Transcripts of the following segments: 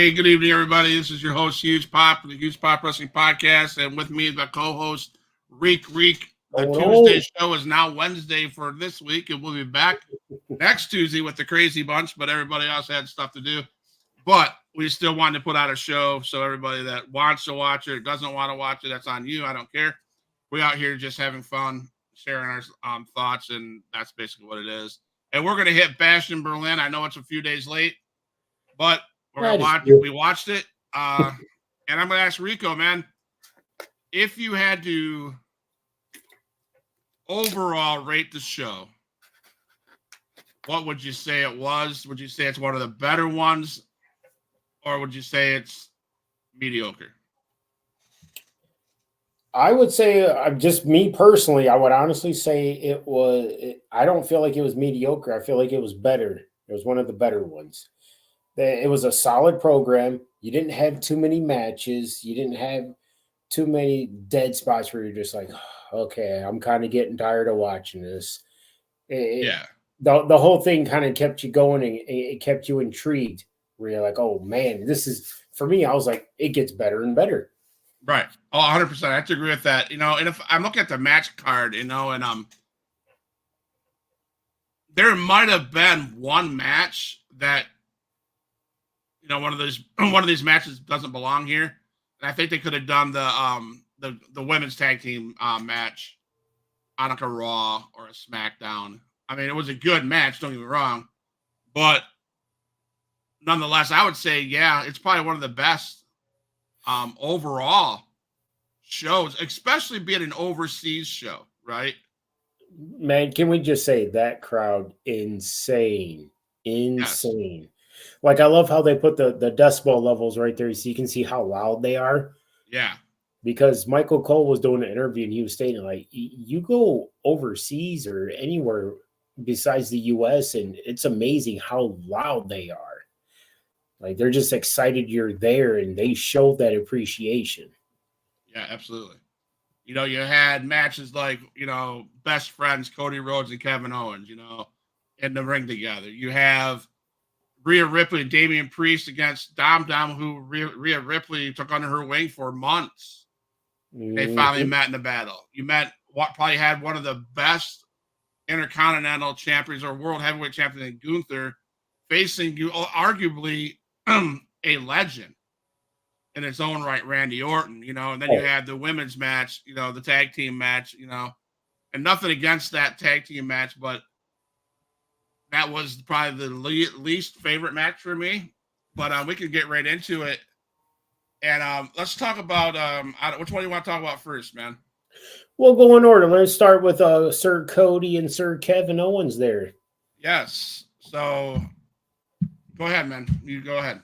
Hey, good evening, everybody. This is your host, Huge Pop, of the Huge Pop Wrestling Podcast, and with me, the co-host, Reek. The Tuesday show is now Wednesday for this week, and we'll be back next Tuesday with the Crazy Bunch, but everybody else had stuff to do. But we still wanted to put out a show, so everybody that wants to watch it, doesn't want to watch it, that's on you. I don't care. We're out here just having fun, sharing our thoughts, and that's basically what it is. And we're going to hit Bash in Berlin. I know it's a few days late, but we're going to watch it. We watched it. And I'm going to ask Rico, man, if you had to overall rate the show, what would you say it was? Would you say it's one of the better ones, or would you say it's mediocre? I would say, just me personally, I would honestly say it was. I don't feel like it was mediocre. I feel like it was better. It was one of the better ones. It was a solid program. You didn't have too many matches. You didn't have too many dead spots where you're just like, okay, I'm kind of getting tired of watching this. The whole thing kind of kept you going, and it kept you intrigued. Where you're like, oh man, this is, for me, I was like, it gets better and better. Right. Oh, 100%. I have to agree with that. And if I'm looking at the match card, and there might have been one match that, one of these matches doesn't belong here. And I think they could have done the women's tag team match on like a Raw or a SmackDown. I mean, it was a good match, don't get me wrong. But nonetheless, I would say, yeah, it's probably one of the best overall shows, especially being an overseas show, right? Man, can we just say that crowd insane? Yes. Like, I love how they put the decibel levels right there so you can see how loud they are. Yeah. Because Michael Cole was doing an interview and he was stating, like, you go overseas or anywhere besides the U.S. and it's amazing how loud they are. Like, they're just excited you're there, and they show that appreciation. Yeah, absolutely. You had matches like, best friends, Cody Rhodes and Kevin Owens, in the ring together. You have Rhea Ripley and Damian Priest against Dom, who Rhea Ripley took under her wing for months. Mm-hmm. They finally met in the battle. You probably had one of the best Intercontinental champions or World Heavyweight champion in Gunther facing arguably a legend in its own right, Randy Orton, and then you had the women's match, the tag team match, and nothing against that tag team match, but that was probably the least favorite match for me. But we can get right into it. And let's talk about which one do you want to talk about first, man? We'll go in order. Let's start with Sir Cody and Sir Kevin Owens there. Yes. So go ahead, man. You go ahead.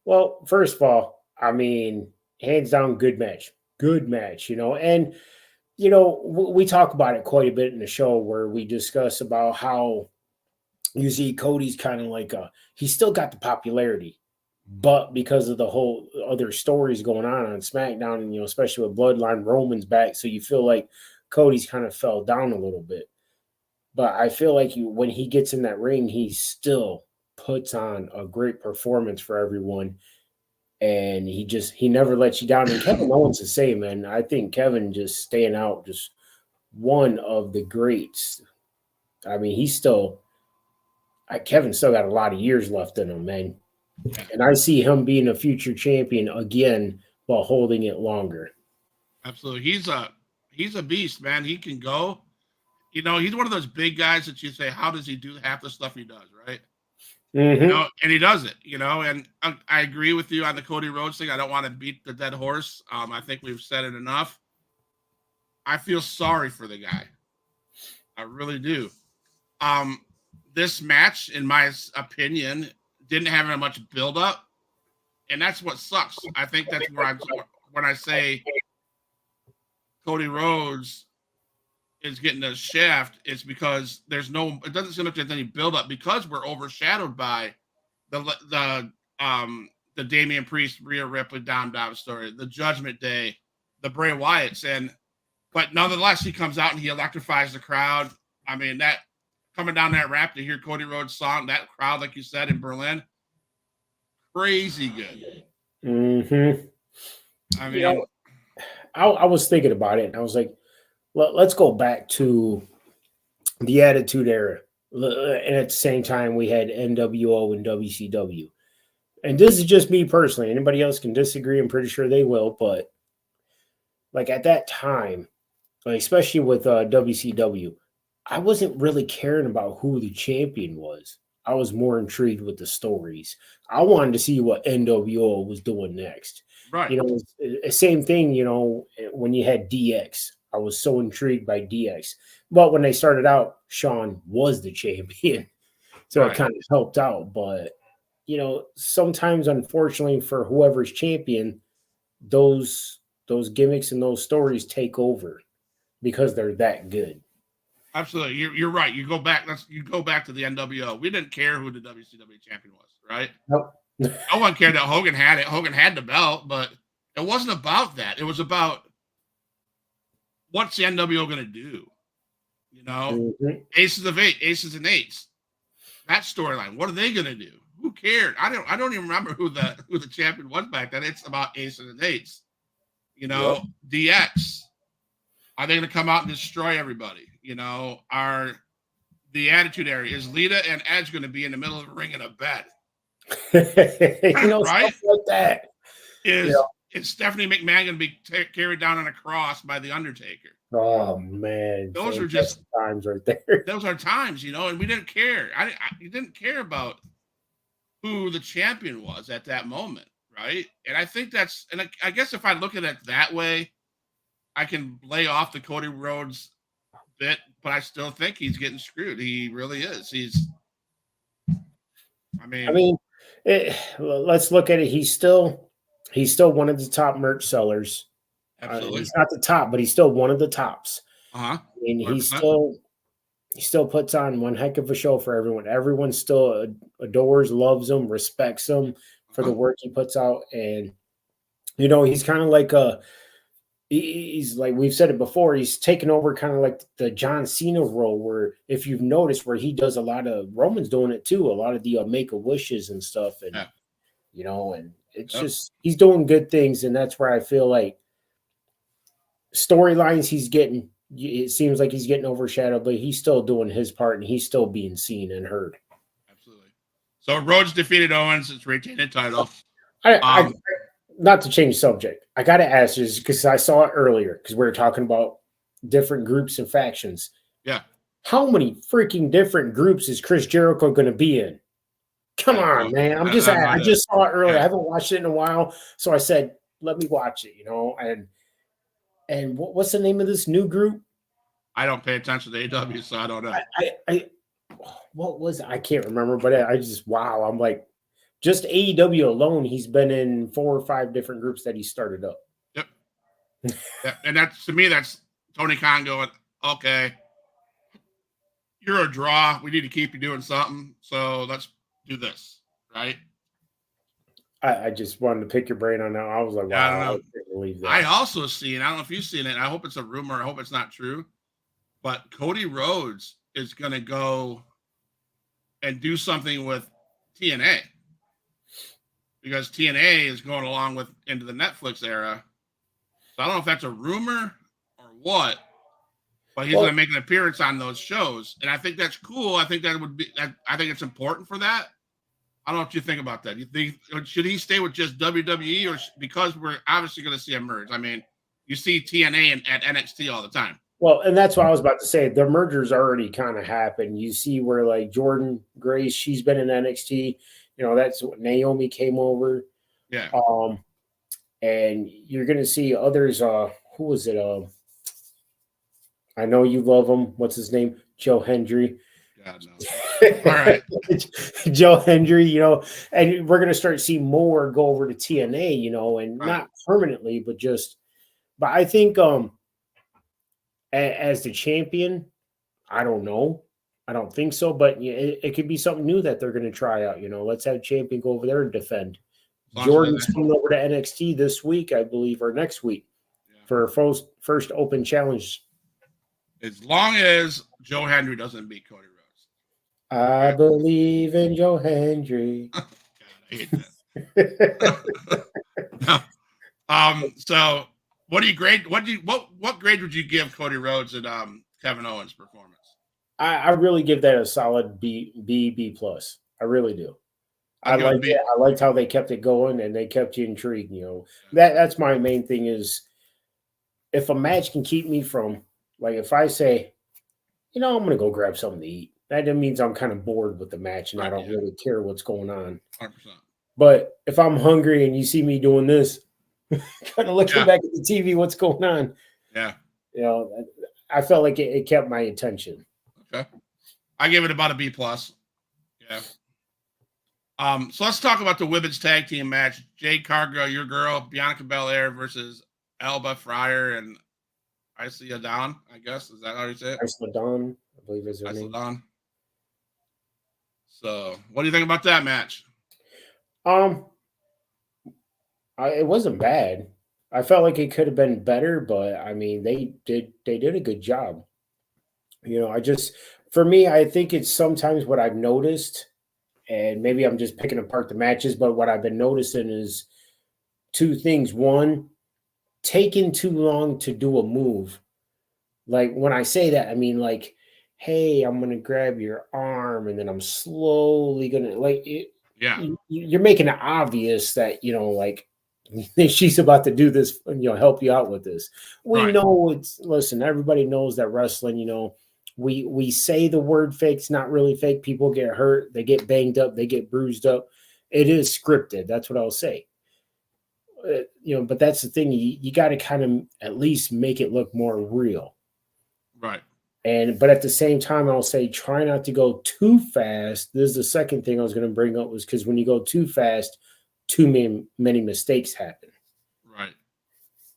Well, first of all, I mean, hands down, good match. Good match, And, we talk about it quite a bit in the show where we discuss about how you see Cody's kind of like he's still got the popularity, but because of the whole other stories going on SmackDown, and especially with Bloodline, Roman's back, so you feel like Cody's kind of fell down a little bit. But I feel like when he gets in that ring, he still puts on a great performance for everyone, and he never lets you down. And Kevin Owens the same, man. I think Kevin just staying out, just one of the greats. I mean, Kevin still got a lot of years left in him, man. And I see him being a future champion again, but holding it longer. Absolutely. He's a beast, man. He can go. He's one of those big guys that you say, how does he do half the stuff he does, right? Mm-hmm. And he does it, and I agree with you on the Cody Rhodes thing. I don't want to beat the dead horse. I think we've said it enough. I feel sorry for the guy. I really do. This match, in my opinion, didn't have much build-up, and that's what sucks. I think that's where when I say Cody Rhodes is getting a shaft, it's because it doesn't seem like there's any build-up because we're overshadowed by the Damian Priest, Rhea Ripley, Dom story, the Judgment Day, the Bray Wyatts, but nonetheless, he comes out and he electrifies the crowd. I mean, that coming down that ramp to hear Cody Rhodes' song, that crowd, like you said, in Berlin, crazy good. Mm-hmm. I You know, mean, I was thinking about it, and I was like, let's go back to the Attitude Era. And at the same time, we had NWO and WCW. And this is just me personally. Anybody else can disagree. I'm pretty sure they will. But like at that time, like especially with WCW, I wasn't really caring about who the champion was. I was more intrigued with the stories. I wanted to see what NWO was doing next. right. You know, same thing. You know, when you had DX, I was so intrigued by DX. But when they started out, Sean was the champion, so it Right. kind of helped out. But you know, sometimes, unfortunately, for whoever's champion, those those gimmicks and those stories take over because they're that good. Absolutely. You're right. You go back to the NWO. We didn't care who the WCW champion was, right? Nope. No one cared that Hogan had it. Hogan had the belt, but it wasn't about that. It was about what's the NWO going to do? You know, Mhm. Aces and Eights. That storyline. What are they going to do? Who cared? I don't even remember who the champion was back then. It's about Aces and Eights. You Yep. know, DX. Are they going to come out and destroy everybody? You know, are the Attitude Era, is Lita and Edge going to be in the middle of a ring in a bed? You know, Right? stuff like that. Yeah. Is Stephanie McMahon going to be carried down on a cross by the Undertaker? Oh man, Those are just fantastic times right there. those are times, you know, and we didn't care. You didn't care about who the champion was at that moment, right? And I think that's, and I guess if I look at it that way, I can lay off the Cody Rhodes bit, but I still think he's getting screwed. He really is. I I mean, mean, let's look at it. He's still one of the top merch sellers. absolutely. He's not the top, but he's still one of the tops. Uh huh. I mean, 100%. he still puts on one heck of a show for everyone. Everyone still adores, loves him, respects him for the Uh-huh. work he puts out. And you know, he's kind of like he's like we've said it before. He's taken over kind of like the John Cena role, where if you've noticed, where he does a lot of Roman's doing it too, a lot of the Make a Wishes and stuff, and Yeah. you know, and it's Yep. just he's doing good things, and that's where I feel like storylines he's getting. It seems like he's getting overshadowed, but he's still doing his part, and he's still being seen and heard. Absolutely. So Rhodes defeated Owens. It's retained the title. I not to change subject. I got to ask this because I saw it earlier because we were talking about different groups and factions. Yeah. How many freaking different groups is Chris Jericho going to be in? Come I have on, no, man. I have no I idea. just saw it earlier. I Yeah. haven't watched it in a while, so I said, let me watch it. You know, and what's the name of this new group? I don't pay attention to AW, so I don't know. I what was it? I can't remember, but I just wow. I'm like, just AEW alone, he's been in 4 or 5 different groups that he started up. Yep. Yeah. And that's, to me, that's Tony Khan going, okay, you're a draw. We need to keep you doing something. So let's do this. Right. I just wanted to pick your brain on that. I was like, Yeah. I don't wow, I know. can't believe I that. also seen, I don't know if you've seen it. I hope it's a rumor. I hope it's not true. But Cody Rhodes is going to go and do something with TNA because TNA is going along with into the Netflix era. So I don't know if that's a rumor or what, but he's going to Well, make an appearance on those shows, and I think that's cool. I think that would be. I think it's important for that. I don't know what you think about that. You think should he stay with just WWE, or because we're obviously going to see a merge? I mean, you see TNA at NXT all the time. well, and that's what I was about to say. The merger's already kind of happened. You see where like Jordan Grace, she's been in NXT. You know, that's what Naomi came over. Yeah, Um, and you're gonna see others. Who was it? I know you love him. What's his name? Joe Hendry. God knows. All right. Joe Hendry, you know, and we're gonna start seeing more go over to TNA, you know, and Right. not permanently, but just. But I think as the champion, I don't know. I don't think so, but yeah, it could be something new that they're going to try out. You know, let's have champion go over there and defend. As long as Jordan's coming over to NXT this week, I believe, or next week yeah. for a first open challenge. As long as Joe Hendry doesn't beat Cody Rhodes. I believe in Joe Hendry. God, I hate that. So what do you grade? What grade would you give Cody Rhodes and Kevin Owens' performance? I really give that a solid B plus. I really do. I'll I give it a liked B. it. I liked how they kept it going and they kept you intrigued. That's my main thing is if a match can keep me from like if I say, I'm gonna go grab something to eat. That means I'm kind of bored with the match and I Right, don't yeah, really care what's going on. 100%. But if I'm hungry and you see me doing this, kind of looking Yeah, back at the TV, what's going on? yeah. You know, I felt like it kept my attention. Okay, I give it about a B plus. Yeah. So let's talk about the women's tag team match: Jade Cargill, your girl, Bianca Belair versus Alba Fryer and Isla Dawn. I guess is that how you say it? Isla Dawn, I believe is her Isla name. Dawn. So, what do you think about that match? Um, it wasn't bad. I felt like it could have been better, but I mean, they did a good job. I just for me, I think it's sometimes what I've noticed, and maybe I'm just picking apart the matches, but what I've been noticing is two things. One, taking too long to do a move. Like when I say that, I mean like, hey, I'm gonna grab your arm, and then I'm slowly gonna like it. Yeah, You're making it obvious that like she's about to do this, help you out with this. We right, know listen, everybody knows that wrestling, we say the word fake, it's not really fake. People get hurt, they get banged up, they get bruised up. It is scripted. That's what I'll say. But that's the thing. You got to kind of at least make it look more real. right. But at the same time, I'll say try not to go too fast. This is the second thing I was going to bring up was because when you go too fast, too many mistakes happen. Right.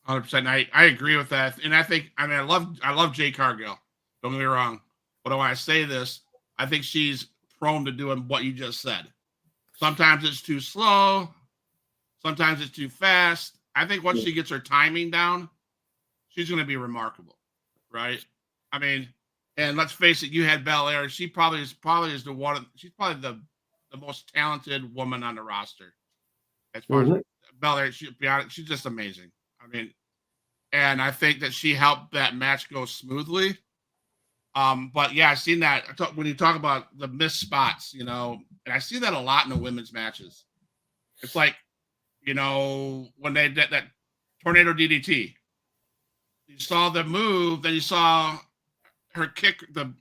100%. I agree with that. And I love Jade Cargill. Don't get me wrong. But when I say this, I think she's prone to doing what you just said. Sometimes it's too slow. Sometimes it's too fast. I think once Yeah. she gets her timing down, she's going to be remarkable. Right. I mean, and let's face it, you had Belair. She's probably she's probably the most talented woman on the roster. As far as Mhm. Belair, she's just amazing. I mean, and I think that she helped that match go smoothly. But yeah, I've seen that when you talk about the missed spots, and I see that a lot in the women's matches. It's like, when they did that tornado DDT, you saw the move, then you saw her kick the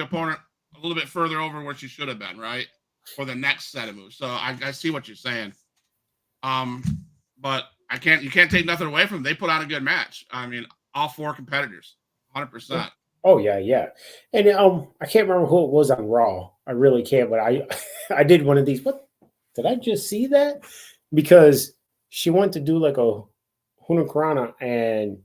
opponent a little bit further over where she should have been, right? For the next set of moves. So I see what you're saying. Um, but you can't take nothing away from them. They put on a good match. I mean, all four competitors, 100%. Oh yeah, yeah. And I can't remember who it was on Raw. I really can't, but I I did one of these. What did I just see that? Because she went to do like a Hunkarana and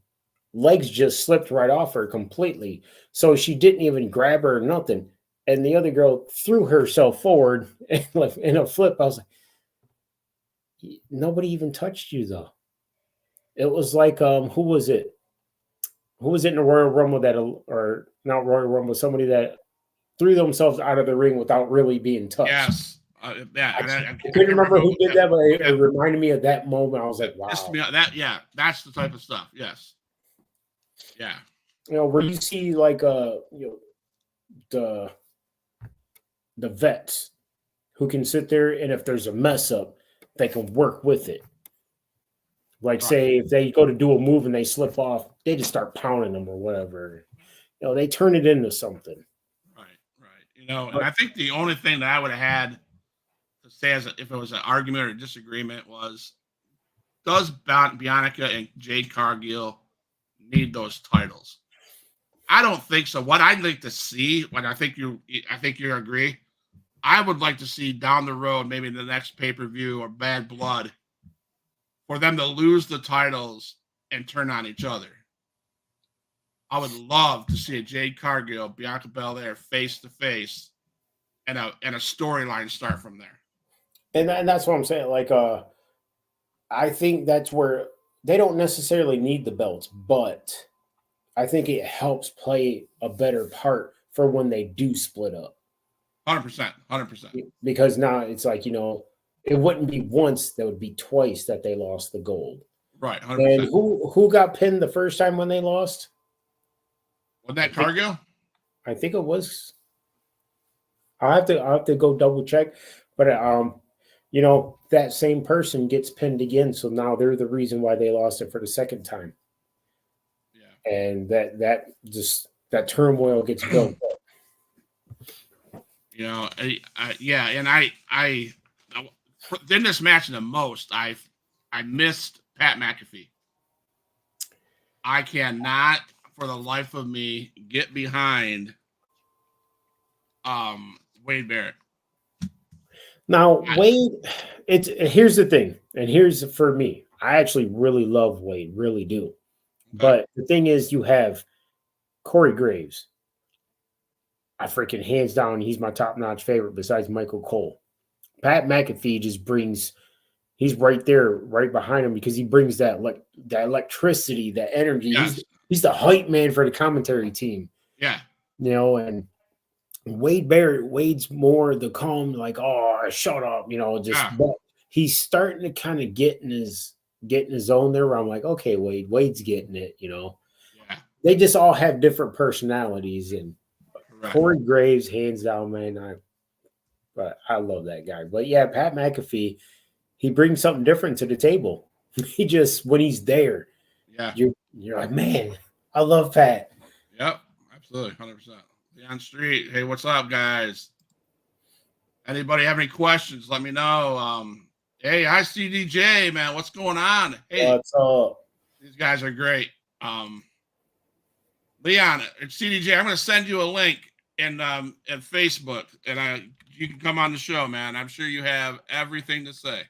legs just slipped right off her completely. So she didn't even grab her or nothing. And the other girl threw herself forward and like in a flip. I was like, nobody even touched you though. It was like who was it? Who was it in the Royal Rumble that or not Royal Rumble, somebody that threw themselves out of the ring without really being touched. Yes. Yeah. I, And can't- I I can't couldn't remember remember who. who did Yeah, that, but it yeah. reminded me of that moment. I was like, This to wow. me, yeah, that's the type of stuff. Yes. Yeah. Where you see like the the vets who can sit there and if there's a mess up, they can work with it. Like Right. say if they go to do a move and they slip off, they just start pounding them or whatever. They turn it into something. Right. Right. And I think the only thing that I would have had to say if it was an argument or disagreement was, does Bianca and Jade Cargill need those titles? I don't think so. What I'd like to see, I think you agree. I would like to see down the road, maybe the next pay per view or Bad Blood, for them to lose the titles and turn on each other. I would love to see a Jade Cargill, Bianca Belair face to face, and a storyline start from there. And that's what I'm saying. Like I think that's where they don't necessarily need the belts, but I think it helps play a better part for when they do split up. 100%, 100%. Because now it's like, it wouldn't be once, that would be twice that they lost the gold. Right, 100%. And who got pinned the first time when they lost? Wasn't that Cargill? I think it was. I'll have to go double check, but that same person gets pinned again, so now they're the reason why they lost it for the second time. Yeah, and that turmoil gets built up. And I in this match the most, I missed Pat McAfee. I cannot, for the life of me, get behind Wade Barrett. Now, Wade, here's the thing, and here's for me. I actually really love Wade, really do. Okay. But the thing is, you have Corey Graves. I freaking hands down, he's my top-notch favorite besides Michael Cole. Pat McAfee just brings, he's right there, right behind him, because he brings that electricity, that energy. Yes. He's the hype man for the commentary team. Yeah. And Wade Barrett, Wade's more the calm, like, oh, shut up, but he's starting to kind of get in his zone there where I'm like, okay, Wade's getting it, Yeah. They just all have different personalities, and right. Corey Graves, hands down, man, I love that guy. But yeah, Pat McAfee, he brings something different to the table. He just, when he's there, you're like, man, I love Pat. Yep, absolutely, 100%. On Street, hey, what's up, guys? Anybody have any questions? Let me know. Hey, hi, CDJ, man. What's going on? Hey, what's up? These guys are great. Leon, it's CDJ. I'm going to send you a link in Facebook, and you can come on the show, man. I'm sure you have everything to say.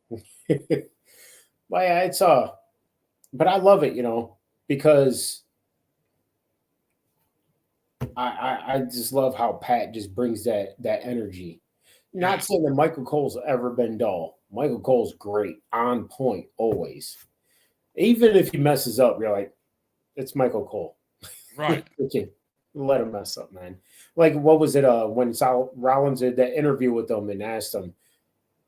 Well, yeah, it's but I love it, because I just love how Pat just brings that energy. Not saying that Michael Cole's ever been dull. Michael Cole's great, on point, always. Even if he messes up, you're like, it's Michael Cole. Right. Okay. Let him mess up, man. Like, what was it when Rollins did that interview with them and asked him,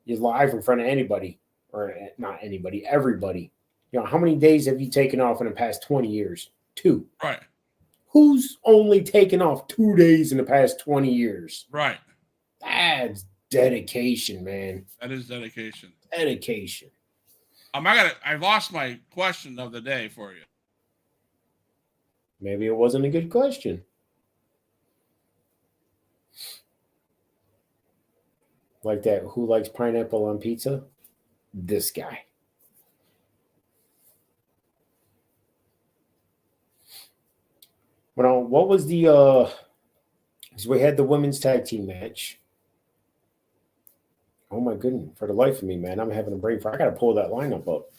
you're live in front of anybody, or not anybody, everybody. How many days have you taken off in the past 20 years? 2. Right. Who's only taken off 2 days in the past 20 years? Right. That's dedication, man. That is dedication. Dedication. I lost my question of the day for you. Maybe it wasn't a good question. Like that, who likes pineapple on pizza? This guy. Well, what was the because we had the women's tag team match. Oh my goodness, for the life of me, man, I'm having a brain fart. I gotta pull that lineup up.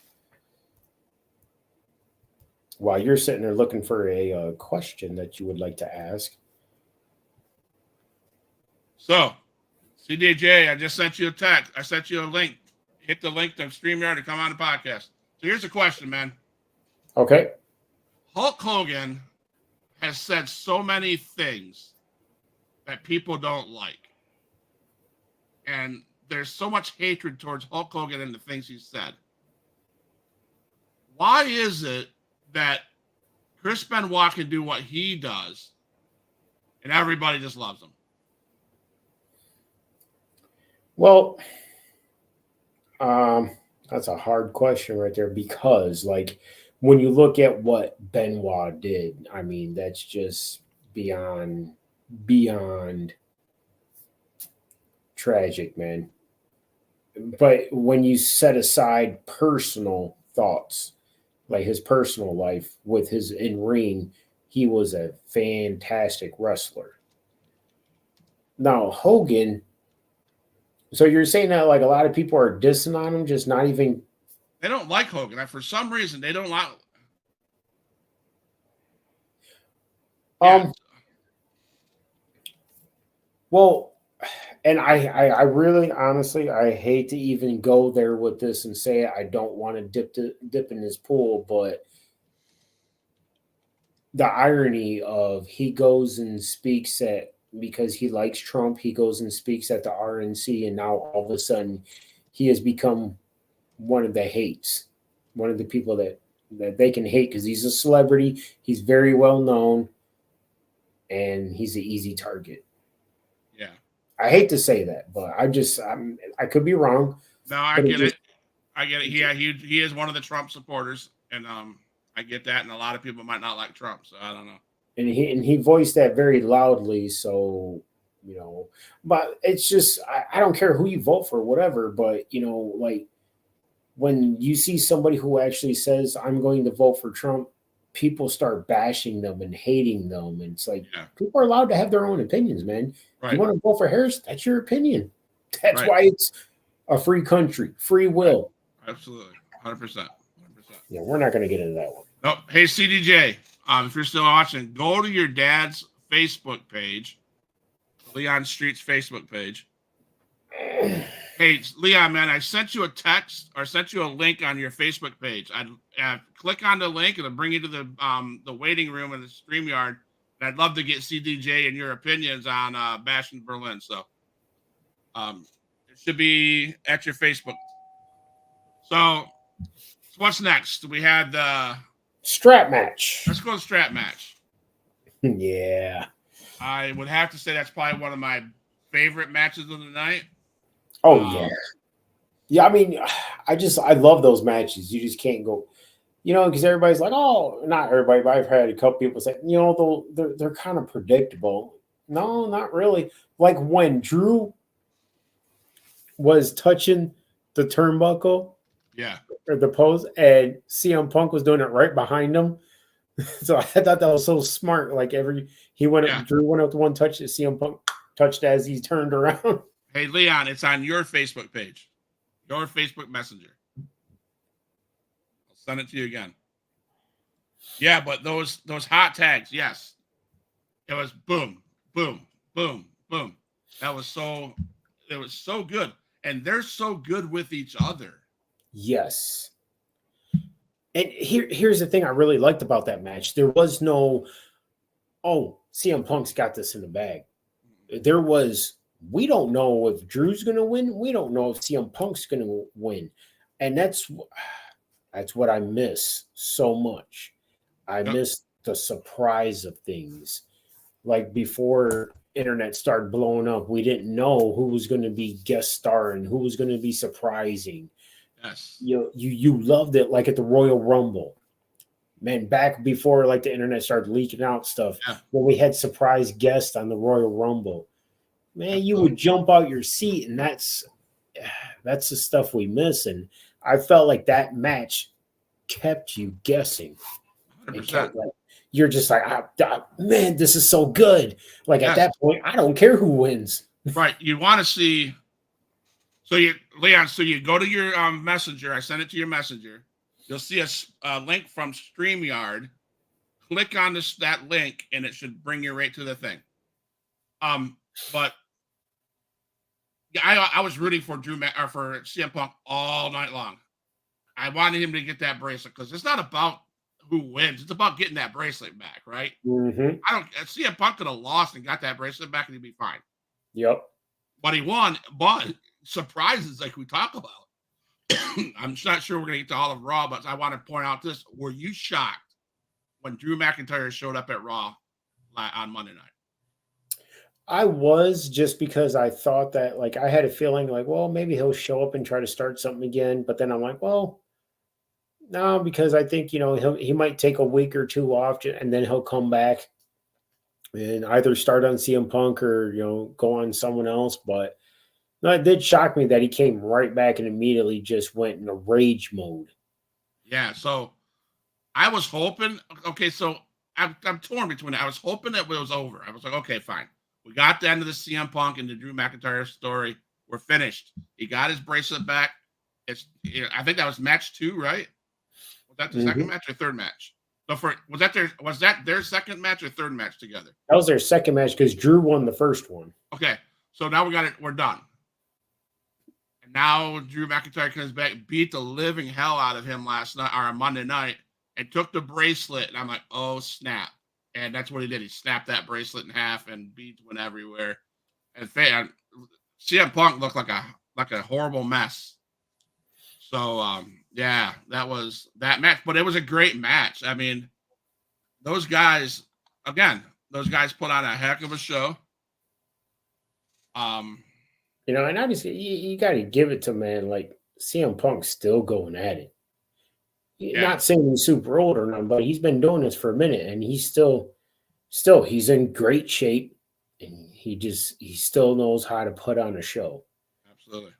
While you're sitting there looking for a question that you would like to ask. So, CDJ, I just sent you a text. I sent you a link. Hit the link to StreamYard to come on the podcast. So here's the question, man. Okay. Hulk Hogan has said so many things that people don't like. And there's so much hatred towards Hulk Hogan and the things he said. Why is it that Chris Benoit can do what he does and everybody just loves him? Well, that's a hard question right there, because like when you look at what Benoit did, I mean, that's just beyond tragic, man. But when you set aside personal thoughts, like his personal life with his in-ring, he was a fantastic wrestler. Now, Hogan, so you're saying that like a lot of people are dissing on him, just not even... They don't like Hogan. For some reason, they don't like... Well, and I really, honestly, I hate to even go there with this and say I don't want to dip in this pool, but the irony of he goes and speaks at, because he likes Trump, he goes and speaks at the RNC, and now all of a sudden he has become one of the hates, one of the people that they can hate because he's a celebrity. He's very well known, and he's an easy target. Yeah. I hate to say that, but I could be wrong, No, I but it get just it. I get it. Yeah, he is one of the Trump supporters, and I get that. And a lot of people might not like Trump, so I don't know. and he voiced that very loudly. So but it's just I don't care who you vote for, whatever. But like when you see somebody who actually says I'm going to vote for Trump, people start bashing them and hating them, and it's like Yeah. people are allowed to have their own opinions, man. If you Right. want to vote for Harris, that's your opinion. That's Right. why it's a free country, free Right. will. Absolutely. 100%. 100%. Yeah, we're not going to get into that one. No. Hey, CDJ. If you're still watching, go to your dad's Facebook page, Leon Street's Facebook page. Hey, Leon, man, I sent you a text or sent you a link on your Facebook page. I'd click on the link and it'll bring you to the waiting room in the StreamYard. And I'd love to get CDJ and your opinions on Bash in Berlin. So it should be at your Facebook. So what's next? We had the Strap match. let's go to strap match. Yeah. I would have to say that's probably one of my favorite matches of the night. Oh yeah. Yeah, I mean, I love those matches. You just can't go, because everybody's like, oh, not everybody, but I've had a couple people say, they're kind of predictable. No, not really. Like when Drew was touching the turnbuckle, Yeah. or the pose, and CM Punk was doing it right behind him. So I thought that was so smart. Like Drew went up to one touch, CM Punk touched as he turned around. Hey, Leon, it's on your Facebook page, your Facebook Messenger. I'll send it to you again. Yeah, but those hot tags, yes, it was boom, boom, boom, boom. It was so good, and they're so good with each other. Yes. And here's the thing I really liked about that match. There was no, oh, CM Punk's got this in the bag. There was, we don't know if Drew's going to win. We don't know if CM Punk's going to win. And that's what I miss so much. I miss the surprise of things. Like before internet started blowing up, we didn't know who was going to be guest starring, who was going to be surprising. Yes. You loved it, like at the Royal Rumble. Man, back before like the internet started leaking out stuff, when we had surprise guests on the Royal Rumble. Man, you would jump out your seat, and that's the stuff we miss. And I felt like that match kept you guessing. 100%. You're just like, man, this is so good. Like at that point, I don't care who wins. Right. You want to see. So Leon, you go to your messenger. I sent it to your messenger. You'll see a link from StreamYard. Click on that link, and it should bring you right to the thing. But I was rooting for for CM Punk all night long. I wanted him to get that bracelet because it's not about who wins; it's about getting that bracelet back, right? Mm-hmm. CM Punk could have lost and got that bracelet back, and he'd be fine. Yep. But he won. But surprises like we talk about. I'm not sure we're going to get to all of Raw, but I want to point out this. Were you shocked when Drew McIntyre showed up at Raw on Monday night? I was, just because I thought that, like, I had a feeling like, well, maybe he'll show up and try to start something again. But then I'm like, well, no, because I think, he might take a week or two off and then he'll come back and either start on CM Punk or, go on someone else. But no, it did shock me that he came right back and immediately just went in a rage mode. Yeah, so I was hoping. Okay, so I'm torn between it. I was hoping that it was over. I was like, okay, fine. We got the end of the CM Punk and the Drew McIntyre story. We're finished. He got his bracelet back. I think that was match 2, right? Was that the second match or third match? So was that their second match or third match together? That was their second match because Drew won the first one. Okay, so now we got it. We're done. And now Drew McIntyre comes back, beat the living hell out of him last night or Monday night, and took the bracelet. And I'm like, oh snap! And that's what he did. He snapped that bracelet in half, and beads went everywhere. And CM Punk looked like a horrible mess So yeah, that was that match, but it was a great match. I mean, those guys put on a heck of a show. You know, and obviously you got to give it to, man, like CM Punk's still going at it. Yeah, Not saying he's super old or nothing, but he's been doing this for a minute, and he's still he's in great shape, and he still knows how to put on a show. absolutely.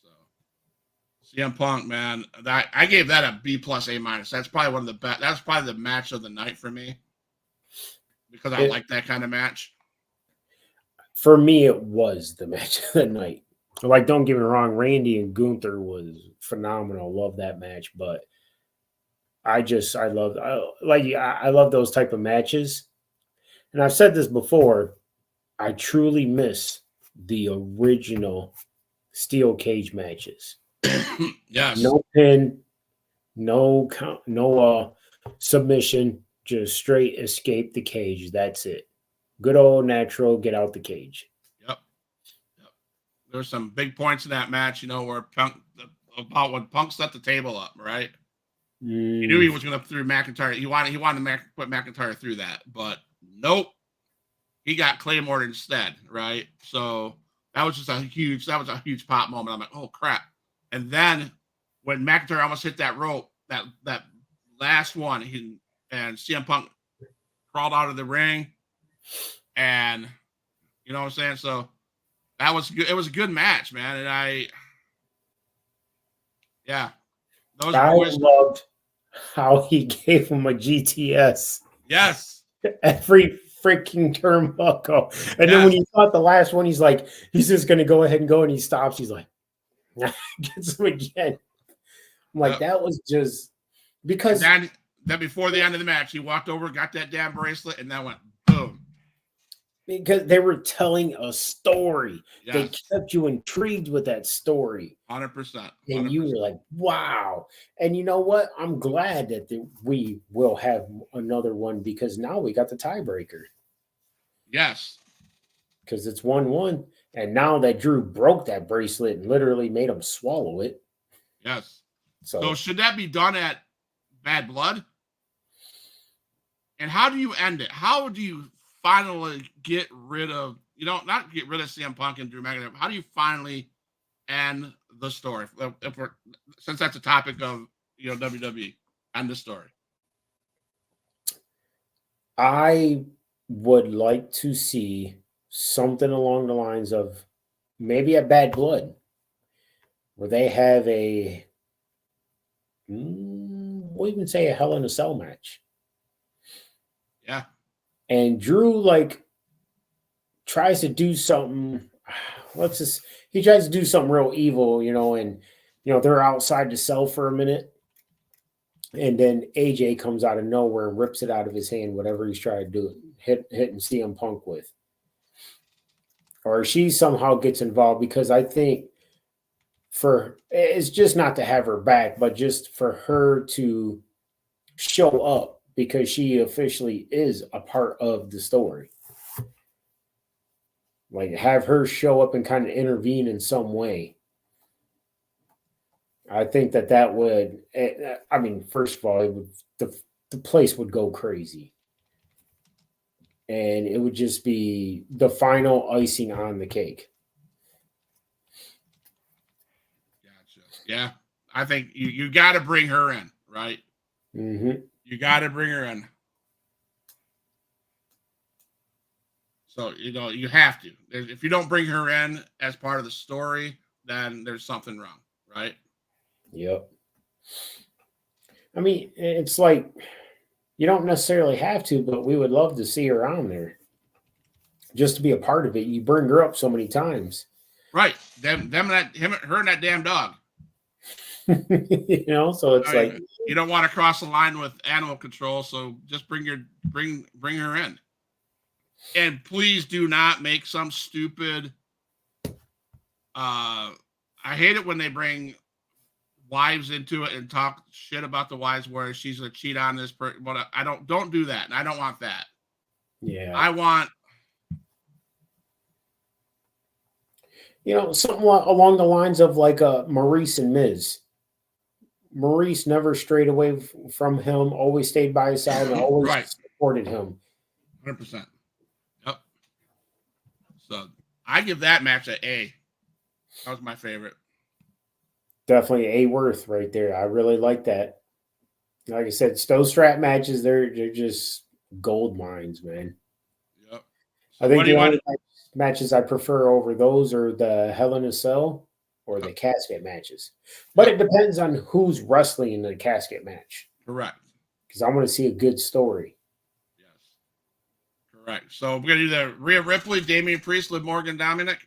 So CM Punk, man, that I gave that a B plus A minus. That's probably one of the best. That's probably the match of the night for me because I like that kind of match. For me, it was the match of the night. Like, don't get me wrong, Randy and Gunther was phenomenal. Love that match, but I love those type of matches. And I've said this before, I truly miss the original steel cage matches. Yes. No pin, no count, no submission, just straight escape the cage. That's it. Good old natural, get out the cage. Yep. There's some big points in that match, where about when Punk set the table up, right? He knew he was going to through McIntyre. He wanted to put McIntyre through that, but nope. He got Claymore instead, right? So that was a huge pop moment. I'm like, oh crap! And then when McIntyre almost hit that rope, that last one, and CM Punk crawled out of the ring, and you know what I'm saying. So that was good. It was a good match, man. And I loved how he gave him a GTS. Yes. Every freaking turnbuckle. And then when he thought the last one, he's just going to go ahead and go, and he stops. He's like, gets him again. I'm like, that was just because. And then before the end of the match, he walked over, got that damn bracelet, and that went boom. Because they were telling a story. Yes. They kept you intrigued with that story. 100%. And you were like, wow. And you know what? I'm glad that we will have another one, because now we got the tiebreaker. Yes. Because it's 1-1. And now that Drew broke that bracelet and literally made him swallow it. Yes. So should that be done at Bad Blood? And how do you end it? How do you finally get rid of, not get rid of CM Punk and Drew McIntyre? How do you finally end the story? Since that's a topic of WWE, end the story. I would like to see something along the lines of maybe a Bad Blood, where they have we'll even say a Hell in a Cell match. Yeah. And Drew tries to do something. He tries to do something real evil, and they're outside the cell for a minute. And then AJ comes out of nowhere and rips it out of his hand, whatever he's trying to do, hitting CM Punk with. Or she somehow gets involved, because I think it's just not to have her back, but just for her to show up, because she officially is a part of the story. Like, have her show up and kind of intervene in some way. I think that would, I mean, first of all, the place would go crazy. And it would just be the final icing on the cake. Gotcha. Yeah. I think you got to bring her in, right? Mm-hmm. You got to bring her in. So, you have to. If you don't bring her in as part of the story, then there's something wrong, right? Yep. I mean, it's like, you don't necessarily have to, but we would love to see her on there. Just to be a part of it. You bring her up so many times. Right. Her and that damn dog. So it's like, you don't want to cross the line with animal control, so just bring her in. And please do not make some stupid I hate it when they bring wives into it and talk shit about the wives, where she's gonna cheat on this person. But I don't do that. I don't want that. Yeah. I want something along the lines of like Maurice and Miz. Maurice never strayed away from him, always stayed by his side and always Right. supported him. 100%. Yep. So I give that match an A. That was my favorite. Definitely A worth right there. I really like that. Like I said, Stowe strap matches, they're just gold mines, man. Yep. I So what think do the you want? only matches I prefer over those are the Hell in a Cell or Yep. the casket matches. But Yep. it depends on who's wrestling in the casket match Correct. because I want to see a good story. Yes. Correct. So we're gonna do the Rhea Ripley, Damian Priest, Liv Morgan, Dominic.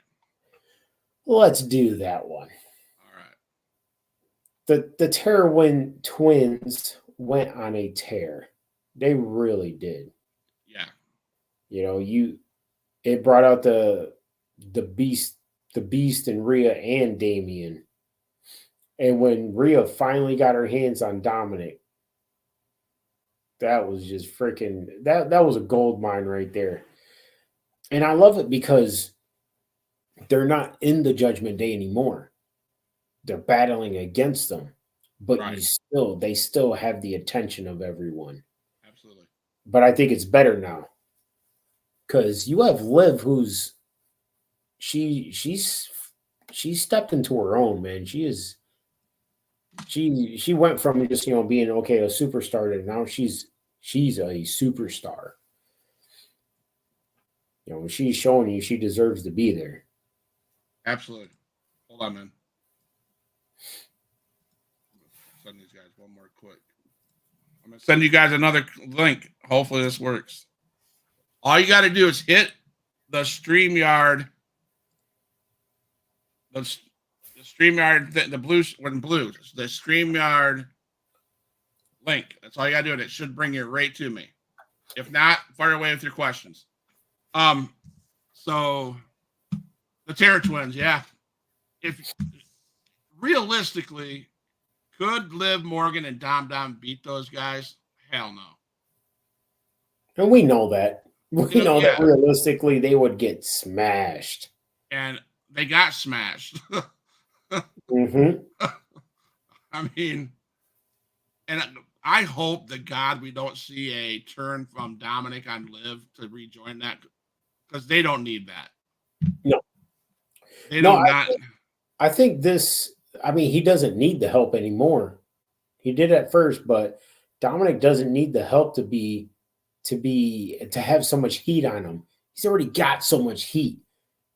Let's do that one. All right. The Terrorwind twins went on a tear. They really did. Yeah. It brought out the beast in Rhea and Damien. And when Rhea finally got her hands on Dominic, that was just freaking that was a gold mine right there. And I love it because they're not in the Judgment Day anymore. They're battling against them, but Right. they still have the attention of everyone. Absolutely. But I think it's better now because you have Liv, who's she's stepped into her own, man. She went from just being okay a superstar to now she's a superstar. She's showing you she deserves to be there. Absolutely. Hold on, man. Send these guys one more quick. I'm gonna send you guys another link. Hopefully this works. All you got to do is hit the StreamYard, the StreamYard, the blue the StreamYard link. That's all you got to do, and it should bring you right to me. If not, fire away with your questions. So the Terror Twins, yeah. If realistically, could Liv Morgan and Dom beat those guys? Hell no. And we know that. We know that Yeah, realistically they would get smashed. and they got smashed. Mm-hmm. I mean, and I hope to God we don't see a turn from Dominic on Liv to rejoin that because they don't need that. No. They No, do not. I think this, I mean, he doesn't need the help anymore. He did at first, but Dominic doesn't need the help to have so much heat on him. He's already got so much heat.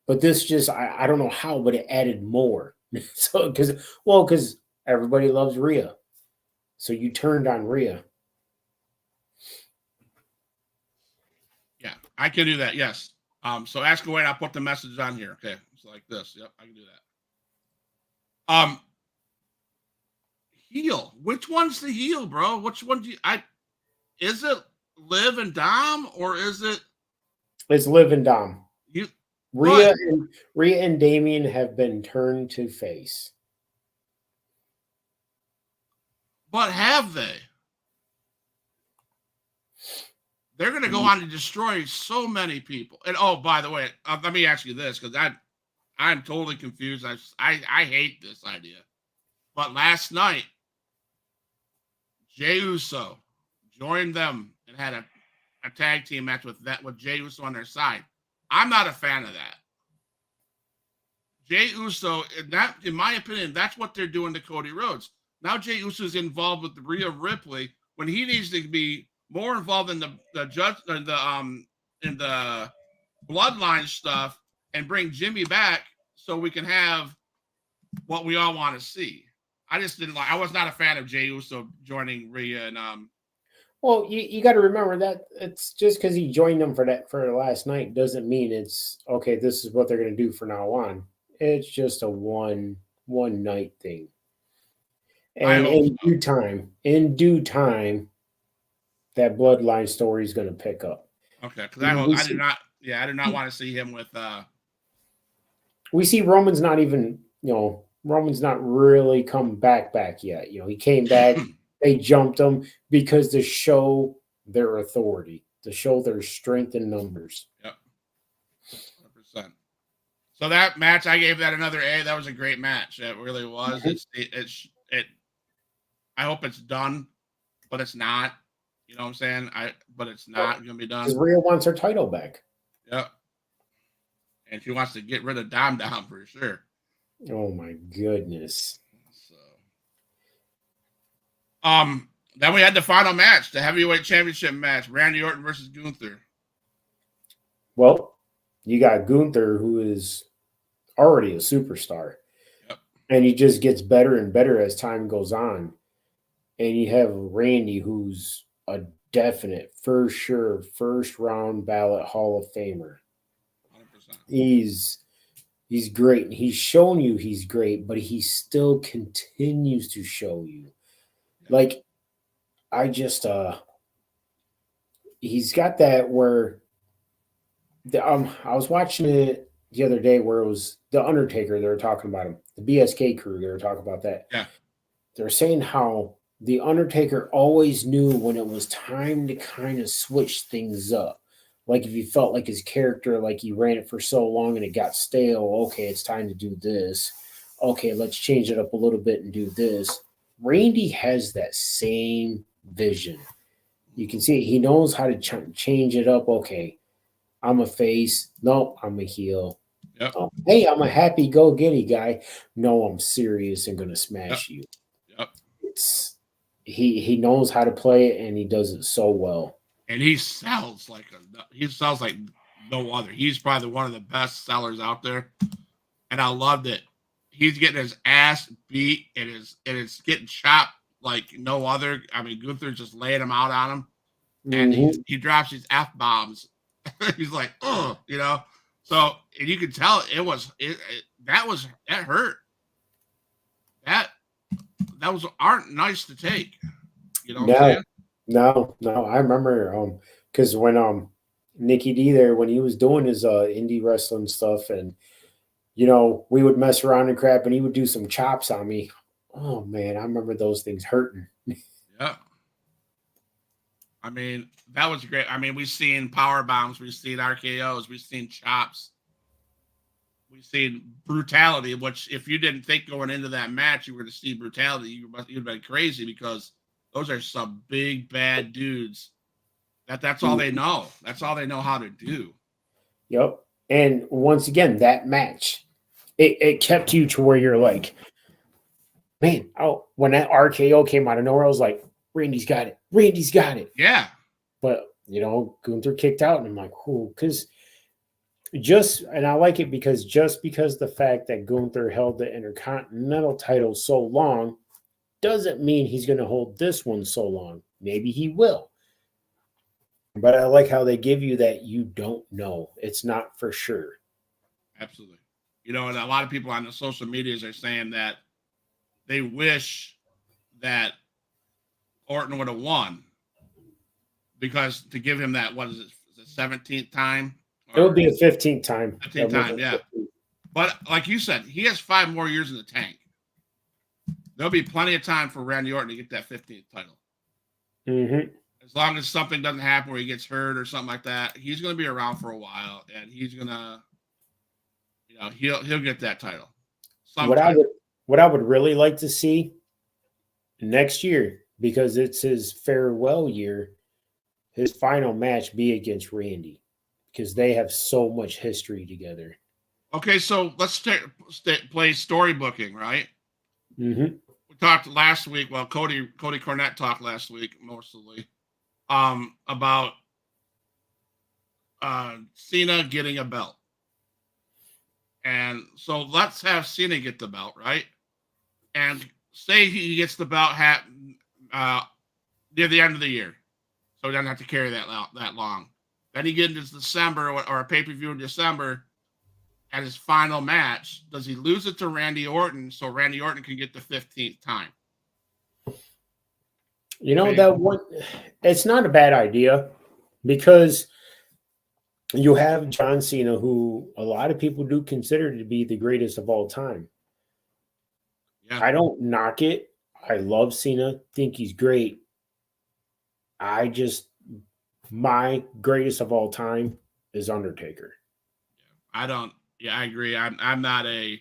But this just I don't know how, but it added more. So because everybody loves Rhea. So you turned on Rhea. Yeah, I can do that. Yes. So ask away, and I'll put the message on here. Okay, so like this. Yep, I can do that. Heel. Which one's the heel, bro? Which one do you? Is it Liv and Dom, or is it It's Liv and Dom. you? Rhea and Damien have been turned to face. But have they? They're going to go on to destroy so many people. And oh, by the way, let me ask you this because I'm totally confused. I hate this idea. But last night, Jey Uso joined them and had a tag team match with Jey Uso on their side. I'm not a fan of that. Jey Uso, in my opinion, that's what they're doing to Cody Rhodes. Now Jey Uso is involved with Rhea Ripley when he needs to be more involved in the judge in the bloodline stuff and bring Jimmy back so we can have what we all want to see. I just didn't like. I was not a fan of Jey Uso joining Rhea and Well, you got to remember that it's just because he joined them for last night doesn't mean it's okay. This is what they're going to do from now on. It's just a one night thing. And in due time, that bloodline story is going to pick up. Okay, because I did not. Yeah, I did not want to see him with. We see Roman's not even. Roman's not really come back yet. He came back. They jumped him because to show their authority, to show their strength in numbers. Yep. 100%. So that match, I gave that another A. That was a great match. It really was. It. I hope it's done, but it's not. You know what I'm saying? But it's not going to be done. Because Rhea wants her title back. Yep. And she wants to get rid of Dom Dom for sure. Oh my goodness. So, then we had the final match, the heavyweight championship match, Randy Orton versus Gunther. Well, you got Gunther, who is already a superstar. Yep. And he just gets better and better as time goes on. And you have Randy, who's a definite, for sure, first round ballot Hall of Famer. 100%. He's great. And he's shown you he's great, but he still continues to show you. Yep. Like, I just he's got that where I was watching it the other day where it was the Undertaker, they were talking about him. The BSK crew, they were talking about that. Yeah. They're saying how the Undertaker always knew when it was time to kind of switch things up. Like if he felt like his character, like he ran it for so long and it got stale, okay, it's time to do this. Okay, let's change it up a little bit and do this. Randy has that same vision. You can see he knows how to change it up. Okay, I'm a face. No, I'm a heel. Yep. Hey, I'm a happy-go-getty guy. No, I'm serious and going to smash you. Yep. He knows how to play it, and he does it so well. And he sells like no other. He's probably one of the best sellers out there. And I love that he's getting his ass beat and it's getting chopped like no other. I mean, Gunther's just laying him out on him. And he drops these F-bombs. He's like, oh, you know. So, and you can tell that hurt. That aren't nice to take. You know what I'm saying? No. I remember because when Nikki D there, when he was doing his indie wrestling stuff, and you know, we would mess around and crap, and he would do some chops on me. Oh man, I remember those things hurting. Yeah. I mean, that was great. I mean, we've seen power bombs, we've seen RKOs, we've seen chops, we've seen brutality. Which, if you didn't think going into that match you were to see brutality, you'd have been crazy, because those are some big bad dudes. That's all they know. That's all they know how to do. Yep. And once again, that match, it kept you to where you're like, man, when that RKO came out of nowhere, I was like, Randy's got it. Randy's got it. Yeah. But, you know, Gunther kicked out, and I'm like, cool. And I like it because the fact that Gunther held the Intercontinental title so long doesn't mean he's going to hold this one so long. Maybe he will. But I like how they give you that you don't know. It's not for sure. Absolutely. You know, and a lot of people on the social medias are saying that they wish that Orton would have won, because to give him that, what is it, the 17th time? It would be a 15th time. 15th time, yeah. But like you said, he has 5 more years in the tank. There'll be plenty of time for Randy Orton to get that 15th title. Mm-hmm. As long as something doesn't happen where he gets hurt or something like that, he's going to be around for a while, and he's going to, you know, he'll get that title. What I would really like to see next year, because it's his farewell year, his final match be against Randy, because they have so much history together. Okay, so let's play story booking, right? Mm-hmm. We talked last week. Well, Cody Cornette talked last week mostly about Cena getting a belt, and so let's have Cena get the belt, right? And say he gets the belt near the end of the year, so he doesn't have to carry that long. Then he gets into December or a pay-per-view in December at his final match. Does he lose it to Randy Orton so Randy Orton can get the 15th time? You know, that one, it's not a bad idea, because you have John Cena, who a lot of people do consider to be the greatest of all time. Yeah. I don't knock it. I love Cena, think he's great. My greatest of all time is Undertaker. I don't Yeah, I agree. I'm not a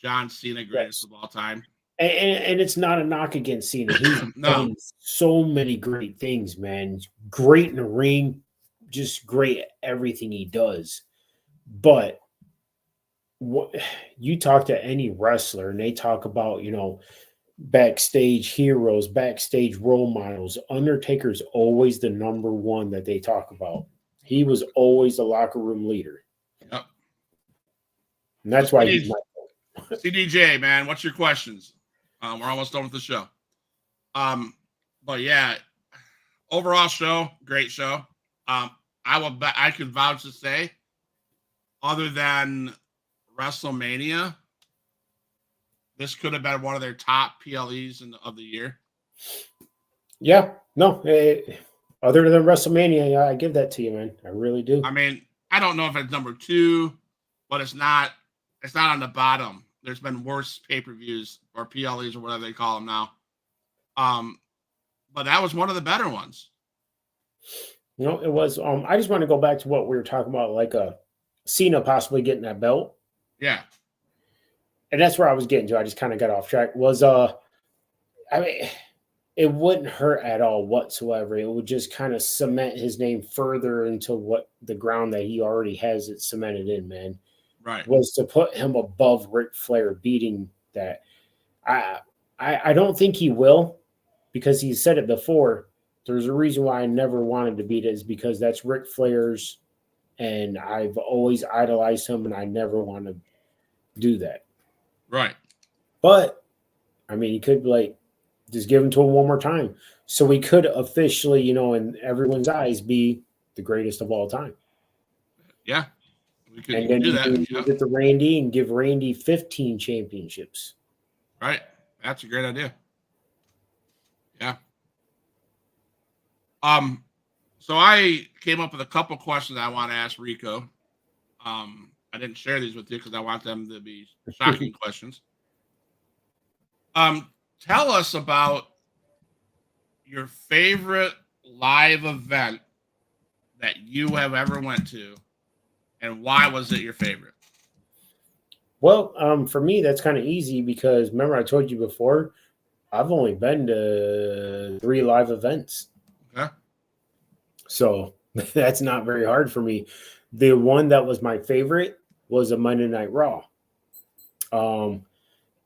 John Cena greatest Yes. of all time. And it's not a knock against Cena. He's No, done so many great things, man. Great in the ring, just great at everything he does. But what you talk to any wrestler and they talk about, backstage heroes, backstage role models. Undertaker's always the number one that they talk about. He was always the locker room leader. yep. And So that's why he's my CDJ, man, what's your questions? We're almost done with the show. But yeah, overall show, great show. I could vouch to say, other than WrestleMania, this could have been one of their top PLEs of the year. Yeah, no. Other than WrestleMania, yeah, I give that to you, man. I really do. I mean, I don't know if it's number 2, but it's not. It's not on the bottom. There's been worse pay-per-views or PLEs or whatever they call them now. But that was one of the better ones. It was. I just want to go back to what we were talking about, like Cena possibly getting that belt. Yeah. And that's where I was getting to. I just kind of got off track. I mean, it wouldn't hurt at all whatsoever. It would just kind of cement his name further into what the ground that he already has it cemented in, man. Right. Was to put him above Ric Flair beating that. I don't think he will, because he said it before. There's a reason why I never wanted to beat it, is because that's Ric Flair's, and I've always idolized him, and I never want to do that. Right. But I mean, he could just give him to him one more time, so he could officially, in everyone's eyes, be the greatest of all time. Yeah, we could And then do that. you get to Randy and give Randy 15 championships. Right. That's a great idea. Yeah. So I came up with a couple questions I want to ask Rico. I didn't share these with you because I want them to be shocking questions. Tell us about your favorite live event that you have ever went to, and why was it your favorite? Well, for me, that's kind of easy because remember I told you before, I've only been to 3 live events. Okay. So that's not very hard for me. The one that was my favorite was a Monday Night Raw. And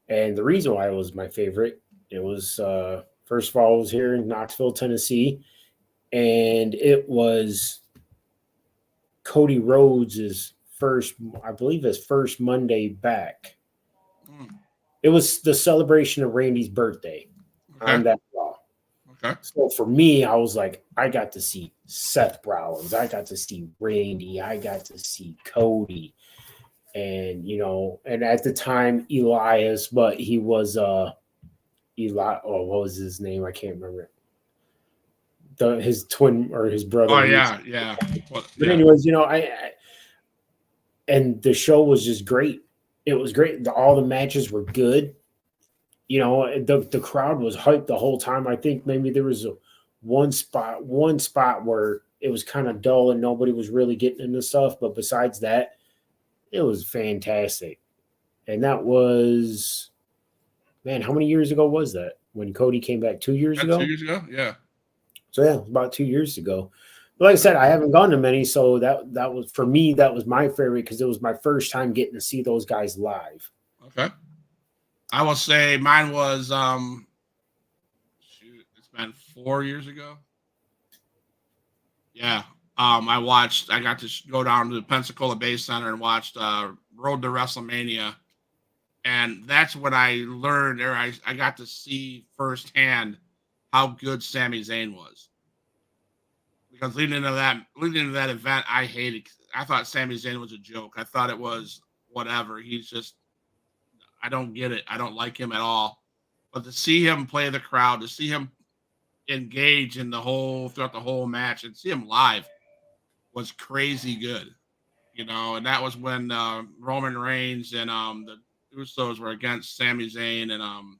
the reason why it was my favorite, it was, first of all, it was here in Knoxville, Tennessee. And it was Cody Rhodes' his first Monday back. It was the celebration of Randy's birthday on that Raw. Okay. So for me, I was like, I got to see Seth Rollins. I got to see Randy. I got to see Cody. And, and at the time, Elias, but he was what was his name? I can't remember. His twin or his brother. Oh, yeah, yeah. But anyways, and the show was just great. It was great. All the matches were good. The crowd was hyped the whole time. I think maybe there was one spot where it was kind of dull and nobody was really getting into stuff. But besides that, it was fantastic. And that was, man, how many years ago was that? When Cody came back 2 years ago? 2 years ago, yeah. So yeah, about 2 years ago. But like I said, I haven't gone to many, so that was, for me, that was my favorite because it was my first time getting to see those guys live. Okay. I will say mine was it's been 4 years ago. Yeah. I got to go down to the Pensacola Bay Center and watched Road to WrestleMania. And that's when I learned, or I got to see firsthand how good Sami Zayn was. Because leading into that event, I thought Sami Zayn was a joke. I thought it was whatever. He's just, I don't get it. I don't like him at all. But to see him play the crowd, to see him engage throughout the whole match, and see him live was crazy good. And that was when Roman Reigns and the Usos were against Sami Zayn and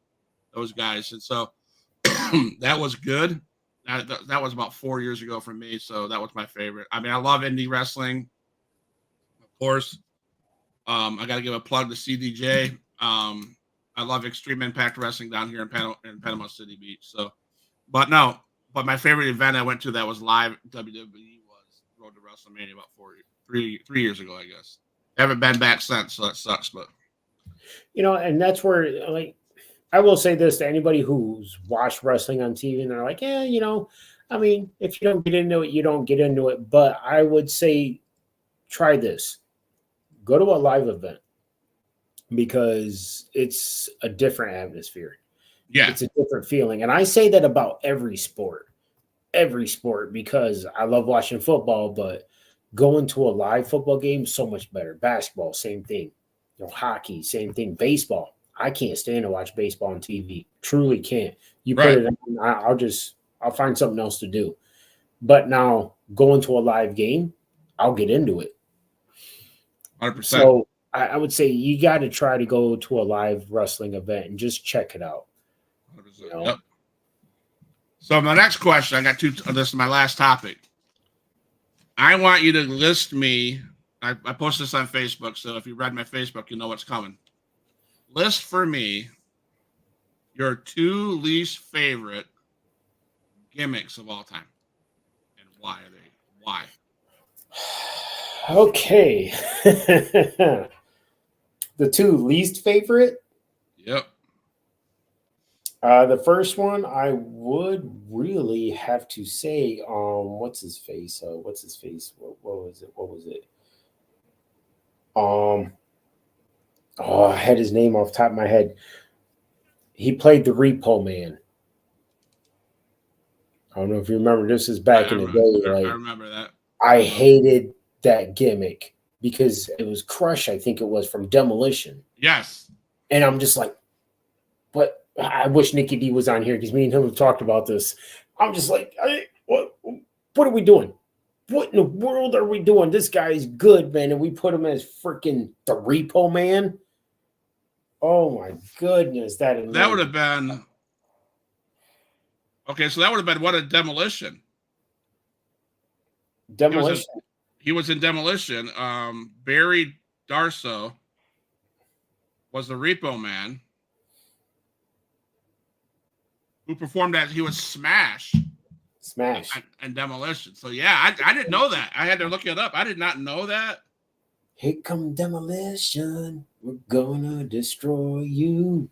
those guys. And so that was good. That was about 4 years ago for me, so that was my favorite. I mean, I love indie wrestling, of course. I got to give a plug to CDJ. I love Extreme Impact Wrestling down here in Panama City Beach. So, but my favorite event I went to that was live WWE was Road to WrestleMania about 3 years ago, I guess. Haven't been back since, so that sucks. But And that's where, like, I will say this to anybody who's watched wrestling on TV and they're like, yeah, I mean, if you don't get into it, you don't get into it. But I would say try this. Go to a live event because it's a different atmosphere. yeah, It's a different feeling. And I say that about every sport, because I love watching football, but going to a live football game is so much better. Basketball, same thing. Hockey, same thing. Baseball. I can't stand to watch baseball on TV. Truly can't. You put right. it on, I'll find something else to do. But now going to a live game, I'll get into it. 100%. So I would say you got to try to go to a live wrestling event and just check it out. 100%. Yep. So my next question, I got two. This is my last topic. I want you to list me. I posted this on Facebook, so if you read my Facebook, you know what's coming. List for me your 2 least favorite gimmicks of all time, and why are they? Why? Okay. The 2 least favorite. Yep. The first one I would really have to say, what's his face? What was it? I had his name off the top of my head. He played the Repo Man. I don't know if you remember. This is back in the day. I remember that. I hated that gimmick because it was Crush. I think it was from Demolition. Yes. And I'm just like, what? I wish Nikki D was on here because me and him have talked about this. I'm just like, what are we doing? What in the world are we doing? This guy's good, man. And we put him as freaking the Repo Man. Oh my goodness. That would have been okay. So that would have been what a Demolition. Demolition. He was in Demolition. Barry Darso was the Repo Man who performed as he was Smash and Demolition. So yeah, I didn't know that. I had to look it up. I did not know that. Here come Demolition. We're gonna destroy you.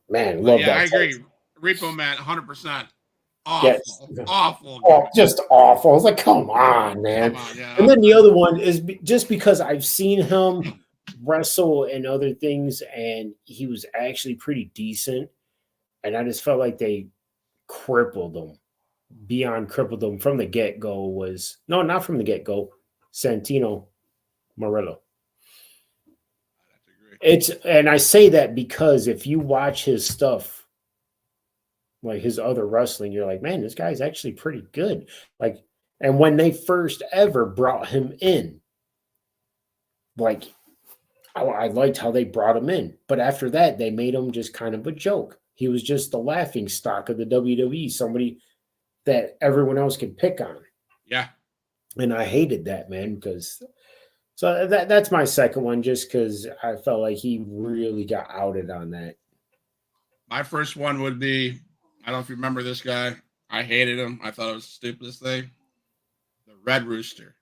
Man, love that. I agree. Repo Man, 100%. Awful. Yes. Awful. Oh, just awful. I was like, come on, man. Come on, yeah. And then the other one is just because I've seen him wrestle and other things, and he was actually pretty decent. And I just felt like they crippled him. Beyond crippled him from the get-go was – no, not from the get-go. Santino Morello. And I say that because if you watch his stuff, like his other wrestling, you're like, man, this guy's actually pretty good. Like, and when they first ever brought him in, like, I liked how they brought him in. But after that, they made him just kind of a joke. He was just the laughing stock of the WWE, somebody that everyone else could pick on. Yeah. And I hated that, man, because so that's my second one, just because I felt like he really got outed on that. My first one would be, I don't know if you remember this guy. I hated him. I thought it was the stupidest thing. The Red Rooster.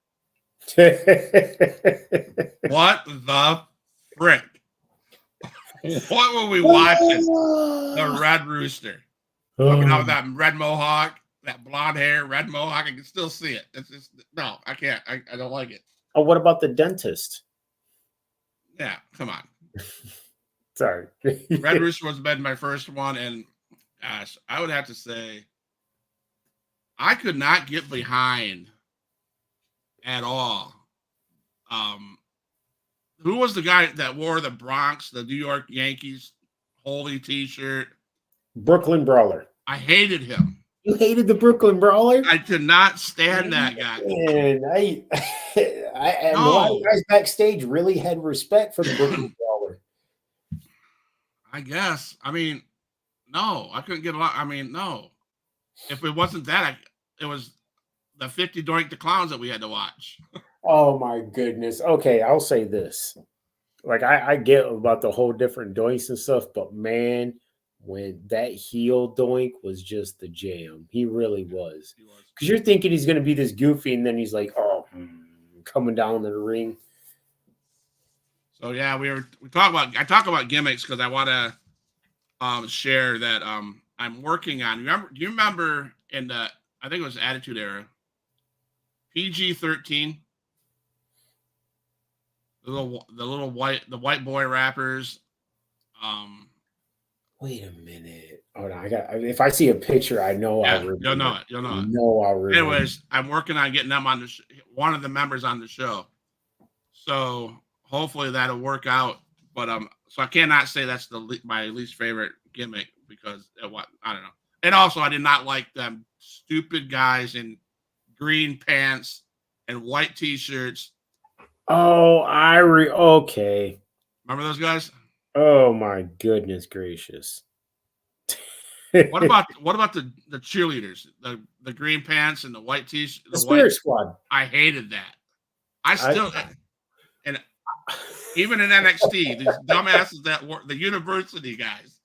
What the frick? What were we watching? The Red Rooster. Coming out with that red mohawk, that blonde hair, red mohawk. I can still see it. It's just, no, I can't. I don't like it. Oh, what about the dentist? Yeah, come on. Sorry. Red Rooster was been my first one, and gosh, I would have to say I could not get behind at all. Who was the guy that wore the Bronx, the New York Yankees holy T-shirt? Brooklyn Brawler. I hated him. You hated the Brooklyn Brawler? I could not stand that guy. And a lot of guys backstage really had respect for the Brooklyn Brawler. I guess. I mean, no, I couldn't get a lot. I mean, no. If it wasn't that, it was the 50 Doink the Clowns that we had to watch. Oh, my goodness. Okay, I'll say this. Like I get about the whole different doinks and stuff, but man, when that heel doink was just the jam, he really was. He was. Because you're thinking he's going to be this goofy, and then he's like, oh, coming down to the ring. So yeah, I talk about gimmicks because I want to share that I'm working on. Do you remember in the I think it was Attitude Era, PG-13, the white boy rappers. Um, Wait a minute. Hold on. If I see a picture, I know I'll yeah, you'll know remember. it. You'll I know it. know I'll remember. Anyways, I'm working on getting them on one of the members on the show. So hopefully that'll work out. But so I cannot say that's my least favorite gimmick because what I don't know. And also, I did not like them stupid guys in green pants and white t-shirts. Oh, okay. Remember those guys? Oh my goodness gracious. What about the cheerleaders? The green pants and the white t-shirt, the the white. Spirit Squad? I hated that. I still and even in NXT, these dumbasses that were the university guys.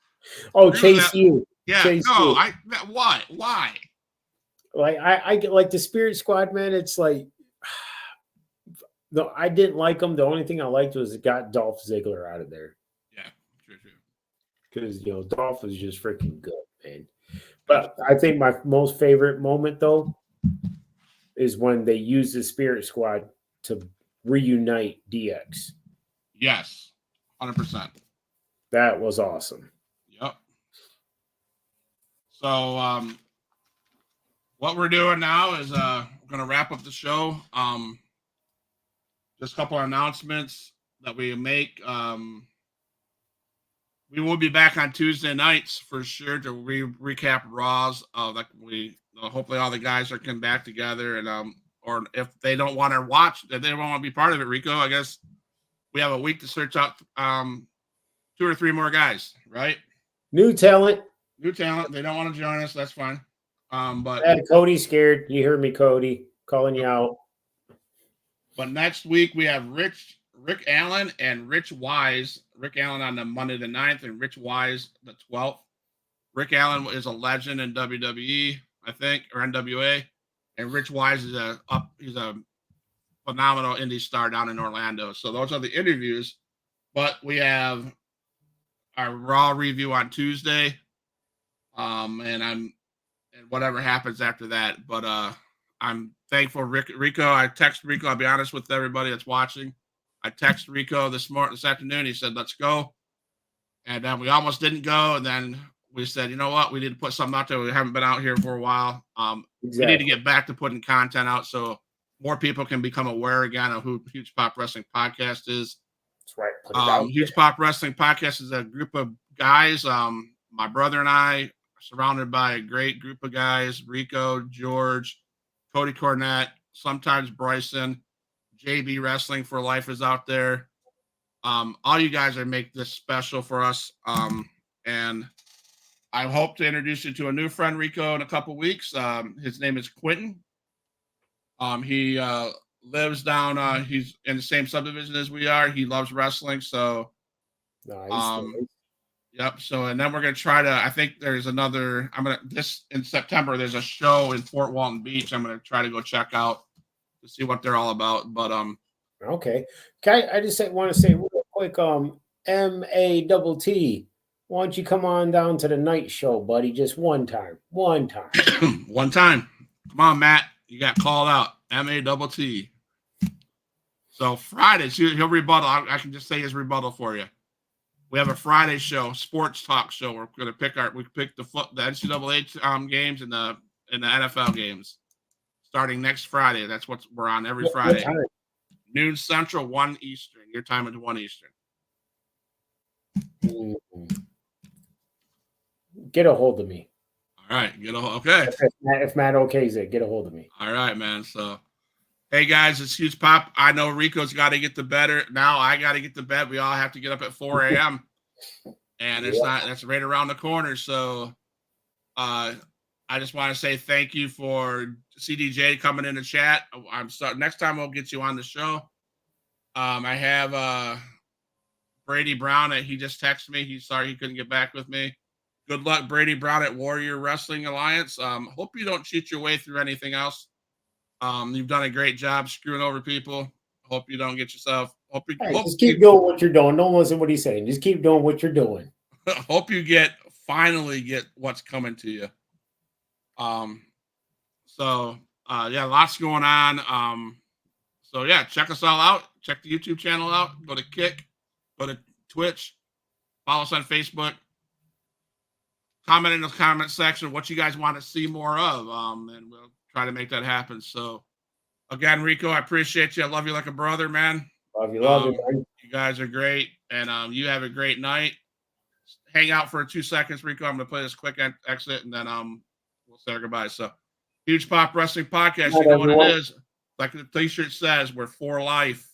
Oh, Chase U. Yeah, Chase no, U. why? Like I get like the Spirit Squad, man. It's like no, I didn't like them. The only thing I liked was it got Dolph Ziggler out of there. Yeah, true. Because Dolph was just freaking good, man. But I think my most favorite moment though is when they used the Spirit Squad to reunite DX. Yes, 100%. That was awesome. Yep. So what we're doing now is we're gonna wrap up the show. Just a couple of announcements that we make. We will be back on Tuesday nights for sure to recap Raws. Hopefully all the guys are coming back together, and or if they don't want to watch, if they don't want to be part of it, Rico, I guess we have a week to search out 2 or 3 more guys, right? New talent. They don't want to join us. That's fine. But Cody's scared. You heard me, Cody, calling you out. But next week we have Rick Allen and Rich Wise. Rick Allen on the Monday the 9th and Rich Wise the 12th. Rick Allen is a legend in WWE, I think, or NWA, and Rich Wise is he's a phenomenal indie star down in Orlando. So those are the interviews. But we have our Raw review on Tuesday, and whatever happens after that. But I'm thankful, Rico. I text Rico. I'll be honest with everybody that's watching. I texted Rico this afternoon. He said, "Let's go," and then we almost didn't go. And then we said, "You know what? We need to put something out there. We haven't been out here for a while. Exactly. We need to get back to putting content out so more people can become aware again of who Huge Pop Wrestling Podcast is." That's right. Huge Pop Wrestling Podcast is a group of guys. My brother and I are surrounded by a great group of guys: Rico, George, Cody Cornett, sometimes Bryson, JB Wrestling for Life is out there. All you guys are make this special for us. And I hope to introduce you to a new friend, Rico, in a couple weeks. His name is Quentin. He lives down. He's in the same subdivision as we are. He loves wrestling. So, nice. Yep. So, and then we're going to try to, I think there's another, in September, there's a show in Fort Walton Beach. I'm going to try to go check out to see what they're all about. But, okay. I just want to say real quick, MATT, why don't you come on down to the night show, buddy? Just one time. One time. Come on, Matt. You got called out. MATT. So Friday, he'll rebuttal. I can just say his rebuttal for you. We have a Friday show, sports talk show. We're going to pick the NCAA games and the NFL games starting next Friday. That's what we're on every Friday. Noon Central, 1 Eastern. Your time is 1 Eastern. Get a hold of me. All right. Okay. If Matt okays it, get a hold of me. All right, man. So, hey, guys, it's Huge Pop. I know Rico's got to get to bed. Now I got to get to bed. We all have to get up at 4 a.m. And that's right around the corner. So I just want to say thank you for CDJ coming in the chat. Next time we'll get you on the show. I have Brady Brown, he just texted me. He's sorry he couldn't get back with me. Good luck, Brady Brown at Warrior Wrestling Alliance. Hope you don't cheat your way through anything else. You've done a great job screwing over people. Hope you don't get yourself. Just keep doing what you're doing. Don't listen to what he's saying. Just keep doing what you're doing. Hope you finally get what's coming to you. Lots going on. Check us all out. Check the YouTube channel out. Go to Kick. Go to Twitch. Follow us on Facebook. Comment in the comment section what you guys want to see more of. And we'll try to make that happen. So, again, Rico, I appreciate you. I love you like a brother, man. Love you, man. You guys are great. And you have a great night. Hang out for 2 seconds, Rico. I'm going to play this quick exit, and then we'll say our goodbye. So, Huge Pop Wrestling Podcast. You know what it is. Like the t-shirt says, we're for life.